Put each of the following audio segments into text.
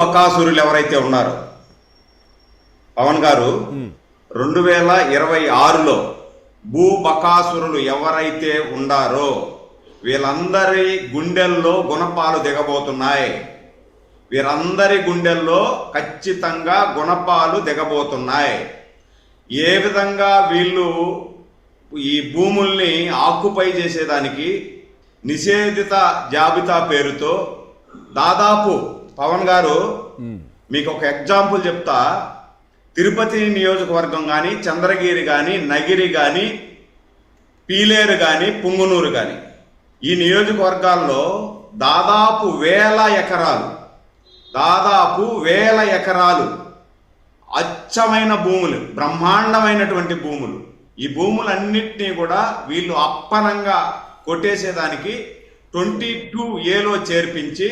బకాసురులు ఎవరైతే ఉన్నారో పవన్ గారు 2026లో భూ బకాసురులు ఎవరైతే ఉండారో వీళ్ళందరి గుండెల్లో గుణపాలు దిగబోతున్నాయి. వీరందరి గుండెల్లో ఖచ్చితంగా గుణపాలు దిగబోతున్నాయి. ఏ విధంగా వీళ్ళు ఈ భూముల్ని ఆక్యుపై చేసేదానికి నిషేధిత జాబితా పేరుతో దాదాపు పవన్ గారు మీకు ఒక ఎగ్జాంపుల్ చెప్తా. తిరుపతి నియోజకవర్గం కానీ, చంద్రగిరి కానీ, నగిరి కానీ, పీలేరు కానీ, పుంగునూరు కానీ ఈ నియోజకవర్గాల్లో దాదాపు వేల ఎకరాలు అచ్చమైన భూములు, బ్రహ్మాండమైనటువంటి భూములు. ఈ భూములన్నింటినీ కూడా వీళ్ళు అప్పనంగా కొట్టేసేదానికి 22A చేర్పించి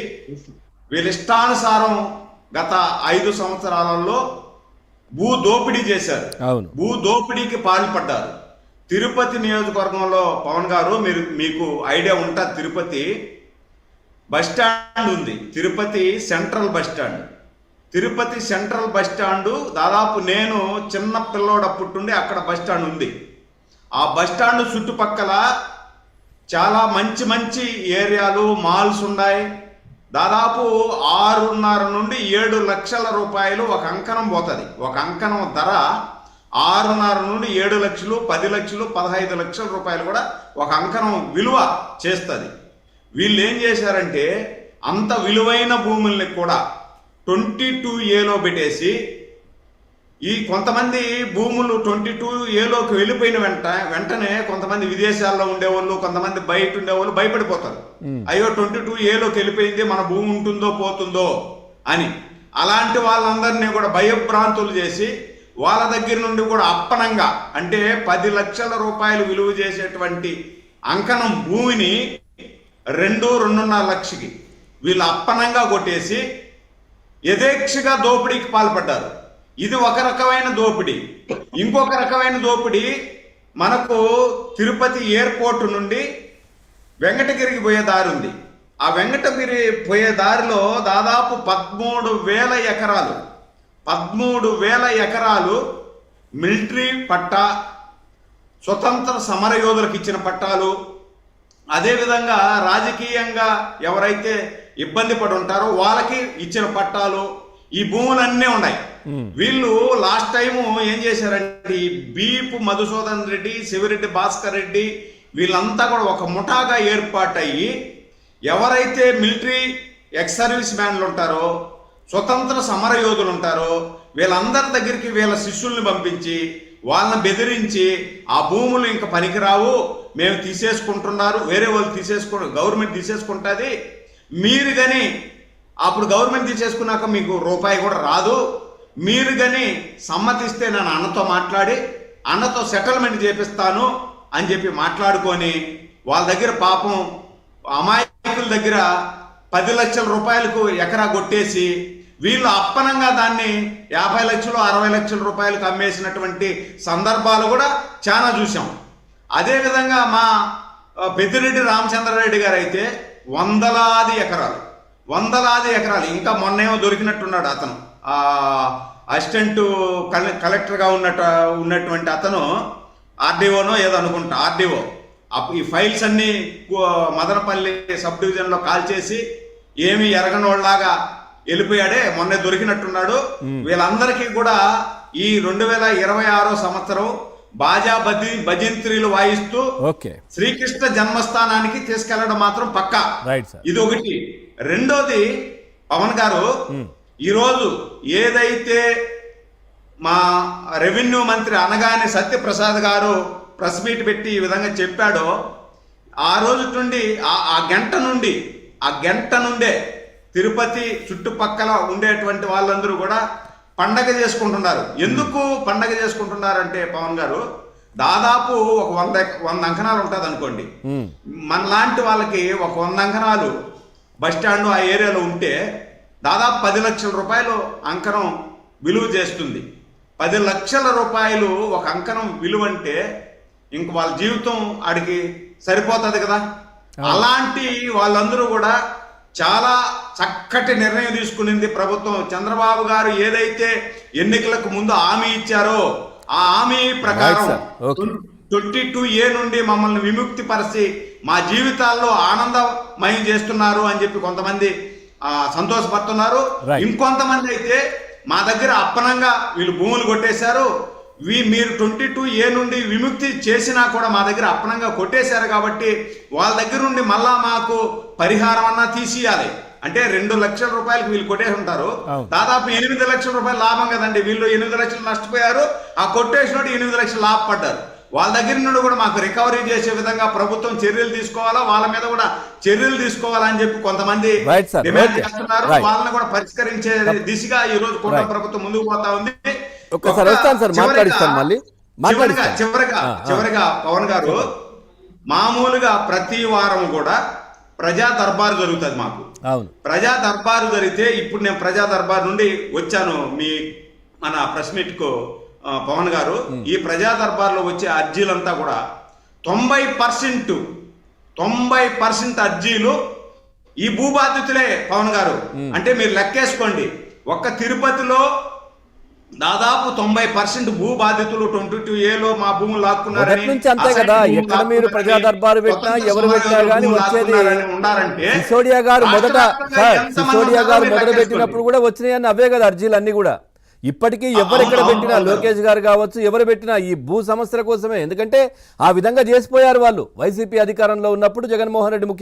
వీళ్ళ ఇష్టానుసారం గత 5 సంవత్సరాలలో భూ దోపిడీ చేశారు. భూ దోపిడీకి పాల్పడ్డారు. తిరుపతి నియోజకవర్గంలో పవన్ గారు మీకు ఐడియా ఉంటుంది. తిరుపతి బస్టాండ్ ఉంది, Tirupati central bus stand. Tirupati central bus stand దాదాపు నేను చిన్న పిల్లోడప్పుడుండి అక్కడ బస్టాండ్ ఉంది. ఆ బస్టాండ్ చుట్టుపక్కల చాలా మంచి మంచి ఏరియాలు, మాల్స్ ఉన్నాయి. దాదాపు 6.5 నుండి 7 లక్షల రూపాయలు ఒక అంకణం పోతుంది. ఒక అంకణం ధర 6.5 నుండి 7 లక్షలు, 10 లక్షలు, 15 లక్షల రూపాయలు కూడా ఒక అంకణం విలువ చేస్తుంది. వీళ్ళు ఏం చేశారంటే అంత విలువైన భూముల్ని కూడా 22A పెట్టేసి ఈ కొంతమంది భూములు 22A వెళ్ళిపోయిన వెంటనే కొంతమంది విదేశాల్లో ఉండేవాళ్ళు, కొంతమంది బయట ఉండేవాళ్ళు భయపడిపోతారు. అయ్యో 22A వెళ్ళిపోయింది, మన భూమి ఉంటుందో పోతుందో అని. అలాంటి వాళ్ళందరినీ కూడా భయభ్రాంతులు చేసి వాళ్ళ దగ్గర నుండి కూడా అప్పనంగా అంటే 10 లక్షల రూపాయలు విలువ చేసేటువంటి అంకణం భూమిని 2.5 లక్షకి వీళ్ళు అప్పనంగా కొట్టేసి యథేక్షగా దోపిడీకి పాల్పడ్డారు. ఇది ఒక రకమైన దోపిడీ. ఇంకొక రకమైన దోపిడీ మనకు తిరుపతి ఎయిర్పోర్ట్ నుండి వెంకటగిరికి పోయే దారి ఉంది. ఆ వెంకటగిరి పోయే దారిలో దాదాపు 13,000 ఎకరాలు మిలిటరీ పట్టా, స్వతంత్ర సమరయోధులకు ఇచ్చిన పట్టాలు, అదేవిధంగా రాజకీయంగా ఎవరైతే ఇబ్బంది పడి ఉంటారో వాళ్ళకి ఇచ్చిన పట్టాలు, ఈ భూములన్నీ ఉన్నాయి. వీళ్ళు లాస్ట్ టైము ఏం చేశారంటే ఈ బీపు మధుసూదన్ రెడ్డి, శివిరెడ్డి భాస్కర్ రెడ్డి వీళ్ళంతా కూడా ఒక ముఠాగా ఏర్పాటయ్యి ఎవరైతే మిలిటరీ ఎక్స్ సర్వీస్ మ్యాన్లు ఉంటారో, స్వతంత్ర సమర యోధులు ఉంటారో వీళ్ళందరి దగ్గరికి వీళ్ళ శిష్యుల్ని పంపించి వాళ్ళని బెదిరించి ఆ భూములు ఇంకా పనికిరావు, మేము తీసేసుకుంటున్నారు, వేరే వాళ్ళు గవర్నమెంట్ తీసేసుకుంటుంది, మీరు కానీ అప్పుడు గవర్నమెంట్ తీసేసుకున్నాక మీకు రూపాయి కూడా రాదు, మీరు కానీ సమ్మతిస్తే నేను అన్నతో మాట్లాడి అన్నతో సెటిల్మెంట్ చేపిస్తాను అని చెప్పి మాట్లాడుకొని వాళ్ళ దగ్గర పాపం అమాయకుల దగ్గర 10 లక్షల రూపాయలకు ఎకరా కొట్టేసి వీళ్ళు అప్పనంగా దాన్ని 50 లక్షలు 60 లక్షల రూపాయలకు అమ్మేసినటువంటి సందర్భాలు కూడా చాలా చూసాం. అదేవిధంగా మా పెద్దిరెడ్డి రామచంద్రారెడ్డి గారు అయితే వందలాది ఎకరాలు ఇంకా మొన్నేమో దొరికినట్టున్నాడు. అతను అసిస్టెంట్ కలెక్టర్గా ఉన్నటువంటి అతను ఆర్డీఓనో ఏదో అనుకుంటా, ఆర్డీఓ ఈ ఫైల్స్ అన్నీ మదనపల్లి సబ్ డివిజన్లో కాల్ చేసి ఏమి ఎరగనోళ్ళలాగా వెళ్ళిపోయాడే, మొన్నే దొరికినట్టున్నాడు. వీళ్ళందరికీ కూడా ఈ 2026 సంవత్సరం బాజా భజంత్రీలు వాయిస్తూ శ్రీకృష్ణ జన్మస్థానానికి తీసుకెళ్లడం మాత్రం పక్కా. ఇది ఒకటి. రెండోది పవన్ గారు ఈరోజు ఏదైతే మా రెవెన్యూ మంత్రి అనగానే సత్యప్రసాద్ గారు ప్రెస్ మీట్ పెట్టి ఈ విధంగా చెప్పాడో ఆ రోజు నుండి ఆ గంట నుండే తిరుపతి చుట్టుపక్కల ఉండేటువంటి వాళ్ళందరూ కూడా పండగ చేసుకుంటున్నారు. ఎందుకు పండగ చేసుకుంటున్నారంటే పవన్ గారు దాదాపు ఒక 100 అంకణాలు ఉంటుంది అనుకోండి. మన లాంటి వాళ్ళకి ఒక 100 అంకణాలు బస్టాండ్ ఆ ఏరియాలో ఉంటే దాదాపు 10 లక్షల రూపాయలు అంకణం విలువ చేస్తుంది. 10 లక్షల రూపాయలు ఒక అంకణం విలువ అంటే ఇంక వాళ్ళ జీవితం ఆడికి సరిపోతుంది కదా. అలాంటి వాళ్ళందరూ కూడా చాలా చక్కటి నిర్ణయం తీసుకునింది ప్రభుత్వం. చంద్రబాబు గారు ఏదైతే ఎన్నికలకు ముందు హామీ ఇచ్చారో ఆ హామీ ప్రకారం Right, sir. Okay. 22A నుండి మమ్మల్ని విముక్తి పరిచి మా జీవితాల్లో ఆనందమయం చేస్తున్నారు అని చెప్పి కొంతమంది సంతోషపడుతున్నారు. Right. ఇంకొంతమంది అయితే మా దగ్గర అప్పనంగా వీళ్ళు భూములు కొట్టేశారు, మీరు 22A నుండి విముక్తి చేసినా కూడా మా దగ్గర అప్పనంగా కొట్టేశారు కాబట్టి వాళ్ళ దగ్గర నుండి మళ్ళా మాకు పరిహారం అన్నా తీసియాలి. అంటే 2 లక్షల రూపాయలకు వీళ్ళు కొట్టేసి ఉంటారు, దాదాపు 8 లక్షల రూపాయలు లాభం కదండి. వీళ్ళు 8 లక్షలు నష్టపోయారు, ఆ కొట్టేసినోడు 8 లక్షలు లాభపడ్డారు. వాళ్ళ దగ్గర నుండి కూడా మాకు రికవరీ చేసే విధంగా ప్రభుత్వం చర్యలు తీసుకోవాలా, వాళ్ళ మీద కూడా చర్యలు తీసుకోవాలని చెప్పి కొంతమంది డిమాండ్ చేస్తున్నారు. వాళ్ళని కూడా పరిష్కరించే దిశగా ఈ రోజు కూడా ప్రభుత్వం ముందుకు పోతా ఉంది. చివరిగా పవన్ గారు, మామూలుగా ప్రతి వారం కూడా ప్రజా దర్బారు జరుగుతుంది మాకు. ప్రజా దర్బారు జరిగితే ఇప్పుడు నేను ప్రజా దర్బారు నుండి వచ్చాను మన ప్రెస్ మీట్ కు పవన్ గారు. ఈ ప్రజా దర్బార్లో వచ్చే అర్జీలంతా కూడా 90% అర్జీలు ఈ భూబాధితులే పవన్ గారు. అంటే మీరు లెక్కేసుకోండి, ఒక్క తిరుపతిలో దాదాపు 90% భూ బాధితులు 22Aలో మా భూములు లాక్కున్నారని అంతే కదా. ఎక్కడ మీరు ప్రజా దర్బారు పెట్టినా ఎవరు పెట్టినా కానీ వచ్చేది సిసోడియా గారు మొదట పెట్టినప్పుడు కూడా వచ్చినాయని అవే కదా అర్జీలు అన్ని కూడా. ఇప్పటికీ ఎవరు ఎక్కడ పెట్టినా, లోకేష్ గారు కావచ్చు ఎవరు పెట్టినా ఈ భూ సమస్యల కోసమే. ఎందుకంటే ఆ విధంగా చేసిపోయారు వాళ్ళు వైసీపీ అధికారంలో ఉన్నప్పుడు. జగన్మోహన్ రెడ్డి ముఖ్యమంత్రి